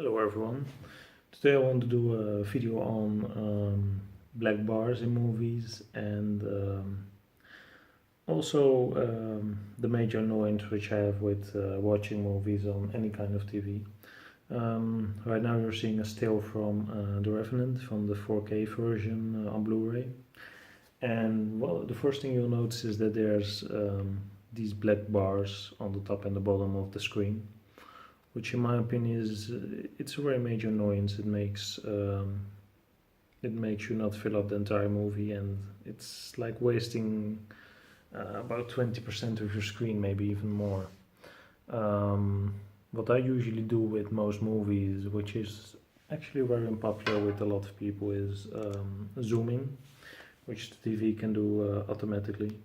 Hello everyone. Today I want to do a video on black bars in movies and also the major annoyance which I have with watching movies on any kind of TV. Right now you're seeing a still from The Revenant from the 4K version on Blu-ray. And well, the first thing you'll notice is that there's these black bars on the top and the bottom of the screen, which in my opinion is it's a very major annoyance. It makes you not fill up the entire movie, and it's like wasting about 20% of your screen, maybe even more. What I usually do with most movies, which is actually very unpopular with a lot of people, is zooming, which the TV can do automatically.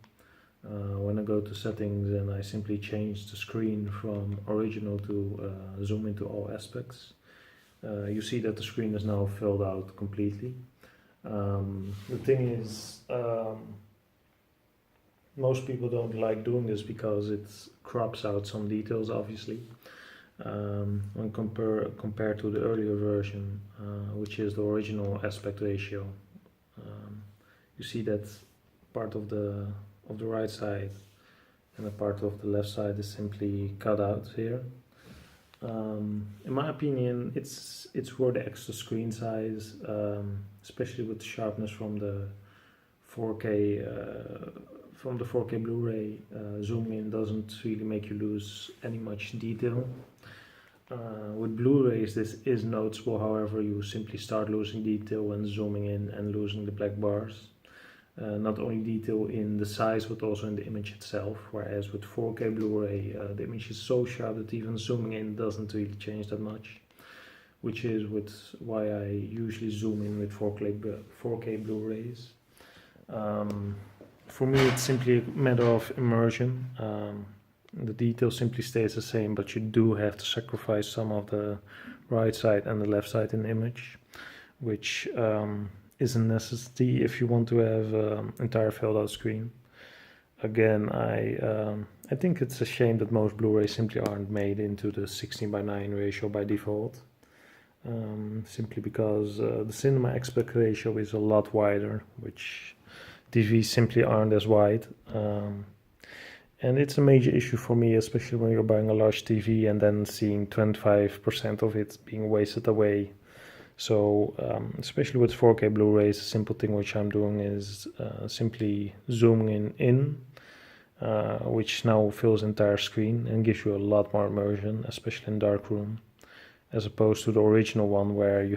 When I go to settings and I simply change the screen from original to zoom into all aspects, you see that the screen is now filled out completely. The thing is, most people don't like doing this because it crops out some details, obviously. When compared to the earlier version, which is the original aspect ratio, you see that part of the right side and a part of the left side is simply cut out here. In my opinion, it's worth the extra screen size, especially with the sharpness from the 4K Blu-ray. Zooming in doesn't really make you lose any much detail. With Blu-rays this is noticeable, however you simply start losing detail when zooming in and losing the black bars. Not only detail in the size but also in the image itself, whereas with 4K Blu-ray the image is so sharp that even zooming in doesn't really change that much, which is why I usually zoom in with 4K Blu-rays. For me it's simply a matter of immersion. The detail simply stays the same, but you do have to sacrifice some of the right side and the left side in the image, which is a necessity if you want to have entire filled out screen. Again, I think it's a shame that most Blu-rays simply aren't made into the 16:9 ratio by default, simply because the cinema aspect ratio is a lot wider, which TVs simply aren't as wide. And it's a major issue for me, especially when you're buying a large TV and then seeing 25% of it being wasted away. So especially with 4K Blu-rays, a simple thing which I'm doing is simply zooming in, which now fills the entire screen and gives you a lot more immersion, especially in darkroom, as opposed to the original one where you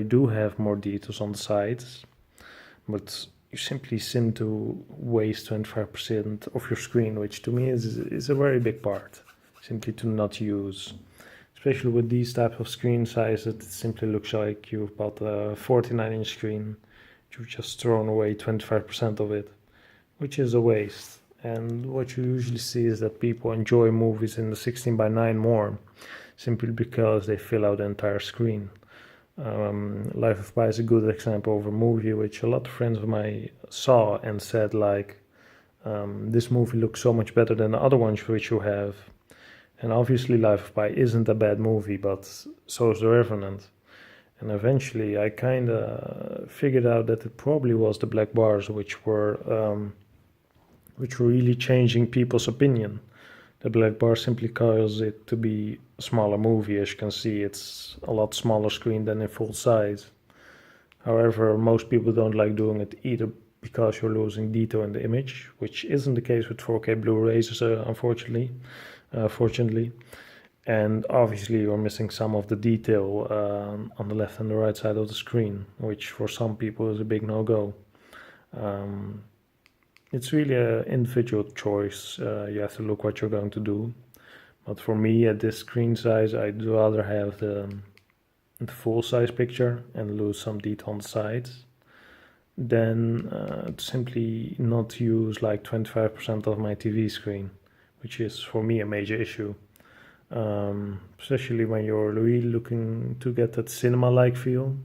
do have more details on the sides, but you simply seem to waste 25% of your screen, which to me is a very big part, simply to not use. Especially with these type of screen sizes, it simply looks like you've bought a 49-inch screen. You've just thrown away 25% of it, which is a waste. And what you usually see is that people enjoy movies in the 16:9 more, simply because they fill out the entire screen. Life of Pi is a good example of a movie which a lot of friends of mine saw and said like, this movie looks so much better than the other ones which you have. And obviously Life of Pi isn't a bad movie, but so is The Revenant. And eventually I kind of figured out that it probably was the black bars which were really changing people's opinion. The black bar simply causes it to be a smaller movie. As you can see, it's a lot smaller screen than in full size. However, most people don't like doing it either because you're losing detail in the image, which isn't the case with 4K Blu-rays, unfortunately. Fortunately, and obviously you're missing some of the detail on the left and the right side of the screen, which for some people is a big no-go. It's really an individual choice. You have to look what you're going to do, but for me at this screen size I'd rather have the full size picture and lose some detail on the sides than simply not use like 25% of my TV screen, which is for me a major issue, especially when you're really looking to get that cinema-like feel.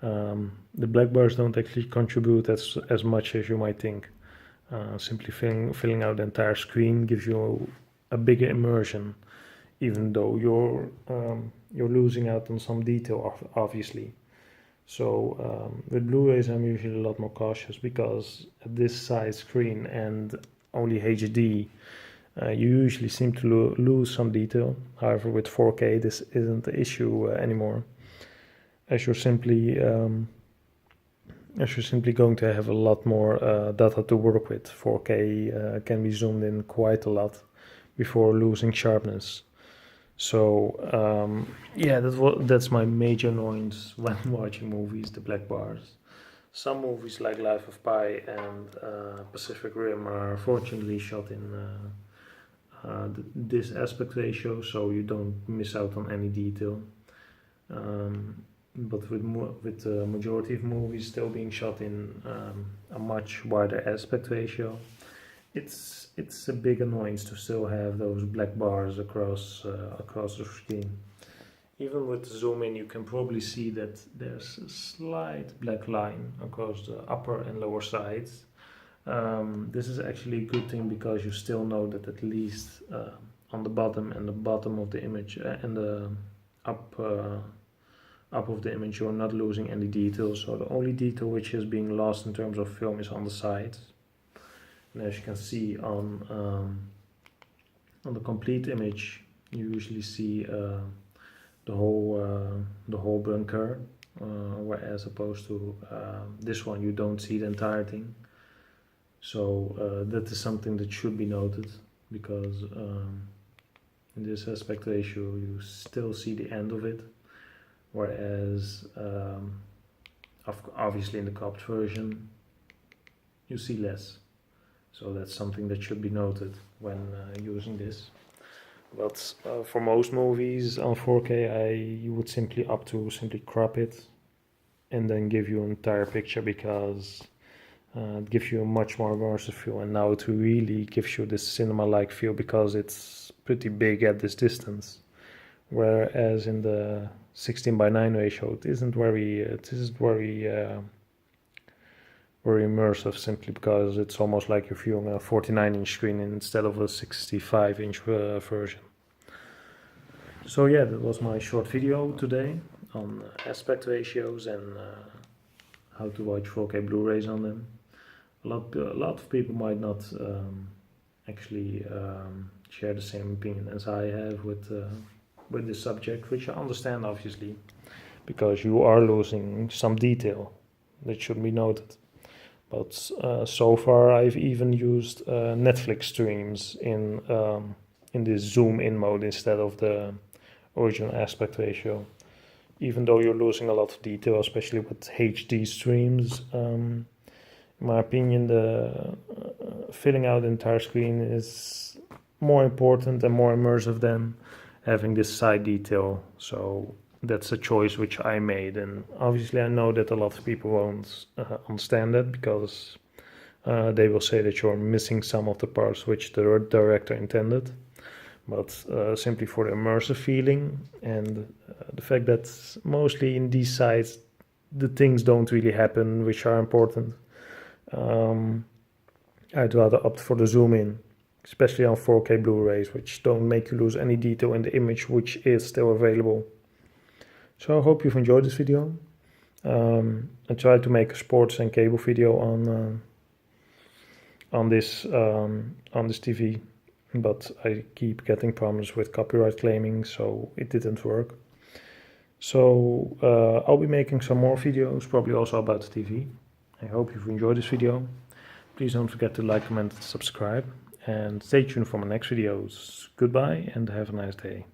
The black bars don't actually contribute as much as you might think. Simply filling out the entire screen gives you a bigger immersion even though you're losing out on some detail, obviously. So with Blu-rays, I'm usually a lot more cautious because at this size screen and only HD, you usually seem to lose some detail. However, with 4K, this isn't the issue anymore, as you're simply going to have a lot more data to work with. 4K can be zoomed in quite a lot before losing sharpness. So yeah, that's my major annoyance when watching movies, the black bars. Some movies like Life of Pi and Pacific Rim are fortunately shot in this aspect ratio, so you don't miss out on any detail. But with the majority of movies still being shot in a much wider aspect ratio, it's a big annoyance to still have those black bars across the screen. Even with the zoom in, you can probably see that there's a slight black line across the upper and lower sides. This is actually a good thing because you still know that at least on the bottom and the bottom of the image and the up of the image, you're not losing any detail. So the only detail which is being lost in terms of film is on the sides. And as you can see on the complete image, you usually see the whole bunker, whereas opposed to this one, you don't see the entire thing. So that is something that should be noted, because in this aspect ratio you still see the end of it, whereas obviously in the cropped version you see less. So that's something that should be noted when using this. But for most movies on 4K, you would simply opt to simply crop it and then give you an entire picture, because it gives you a much more immersive feel, and now it really gives you this cinema-like feel because it's pretty big at this distance. Whereas in the 16:9 ratio, it isn't very very immersive, simply because it's almost like you're viewing a 49-inch screen instead of a 65-inch version. So yeah, that was my short video today on aspect ratios and how to watch 4K Blu-rays on them. A lot of people might not actually share the same opinion as I have with this subject, which I understand obviously, because you are losing some detail that should be noted. But so far I've even used Netflix streams in this zoom in mode instead of the original aspect ratio. Even though you're losing a lot of detail, especially with HD streams, in my opinion, the filling out the entire screen is more important and more immersive than having this side detail. So that's a choice which I made, and obviously I know that a lot of people won't understand that, because they will say that you're missing some of the parts which the director intended. But simply for the immersive feeling and the fact that mostly in these sites the things don't really happen which are important, I'd rather opt for the zoom in, especially on 4K Blu-rays, which don't make you lose any detail in the image which is still available. So I hope you've enjoyed this video. I tried to make a sports and cable video on this TV, but I keep getting problems with copyright claiming, so it didn't work. So I'll be making some more videos, probably also about the TV. I hope you've enjoyed this video. Please don't forget to like, comment, and subscribe, and stay tuned for my next videos. Goodbye and have a nice day.